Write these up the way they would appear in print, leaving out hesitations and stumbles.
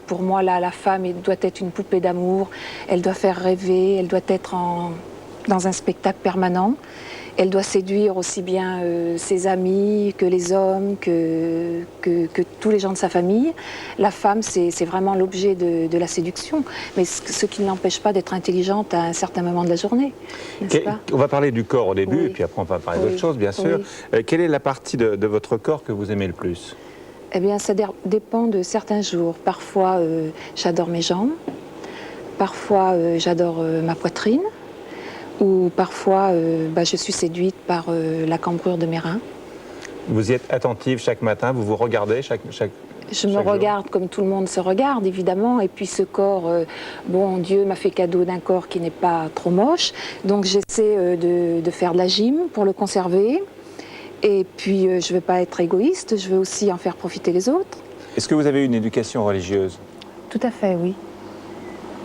pour moi, la femme doit être une poupée d'amour, elle doit faire rêver, elle doit être dans un spectacle permanent. Elle doit séduire aussi bien ses amis que les hommes, que tous les gens de sa famille. La femme, c'est vraiment l'objet de la séduction, mais ce qui ne l'empêche pas d'être intelligente à un certain moment de la journée, n'est-ce pas? On va parler du corps au début, Oui. et puis après on va parler Oui. d'autres choses, bien sûr. Oui. Quelle est la partie de votre corps que vous aimez le plus? Eh bien, ça dépend de certains jours. Parfois, j'adore mes jambes. Parfois, j'adore ma poitrine. Ou parfois, je suis séduite par la cambrure de mes reins. Vous y êtes attentive chaque matin, vous vous regardez Je me regarde comme tout le monde se regarde, évidemment. Et puis ce corps, bon, Dieu m'a fait cadeau d'un corps qui n'est pas trop moche. Donc j'essaie de faire de la gym pour le conserver. Et puis je ne veux pas être égoïste, je veux aussi en faire profiter les autres. Est-ce que vous avez une éducation religieuse? Tout à fait, oui.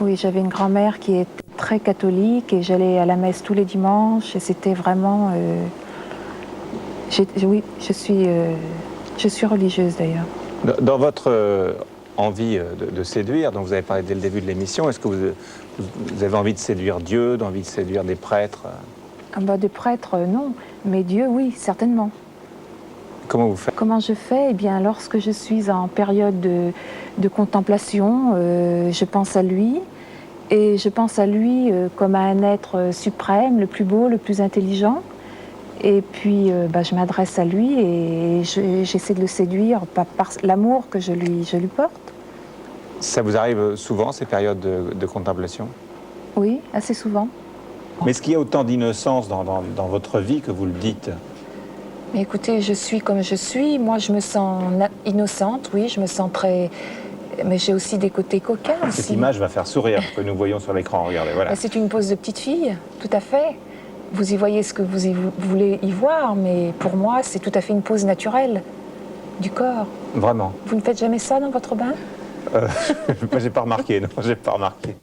Oui, j'avais une grand-mère qui était très catholique et j'allais à la messe tous les dimanches et c'était vraiment... oui, je suis religieuse d'ailleurs. Dans votre envie de séduire, dont vous avez parlé dès le début de l'émission, est-ce que vous avez envie de séduire Dieu, envie de séduire des prêtres? Des prêtres, non. Mais Dieu, oui, certainement. Comment vous faites? Comment je fais? Eh bien, lorsque je suis en période de contemplation, je pense à lui. Et je pense à lui comme à un être suprême, le plus beau, le plus intelligent. Et puis, je m'adresse à lui et j'essaie de le séduire par l'amour que je lui porte. Ça vous arrive souvent, ces périodes de contemplation? Oui, assez souvent. Mais est-ce qu'il y a autant d'innocence dans votre vie que vous le dites? Mais écoutez, je suis comme je suis. Moi, je me sens innocente, oui, je me sens très... Mais j'ai aussi des côtés coquins aussi. Cette image va faire sourire, que nous voyons sur l'écran, regardez, voilà. C'est une pose de petite fille, tout à fait. Vous y voyez ce que vous voulez y voir, mais pour moi, c'est tout à fait une pose naturelle du corps. Vraiment? Vous ne faites jamais ça dans votre bain? Moi, j'ai pas remarqué, non, j'ai pas remarqué.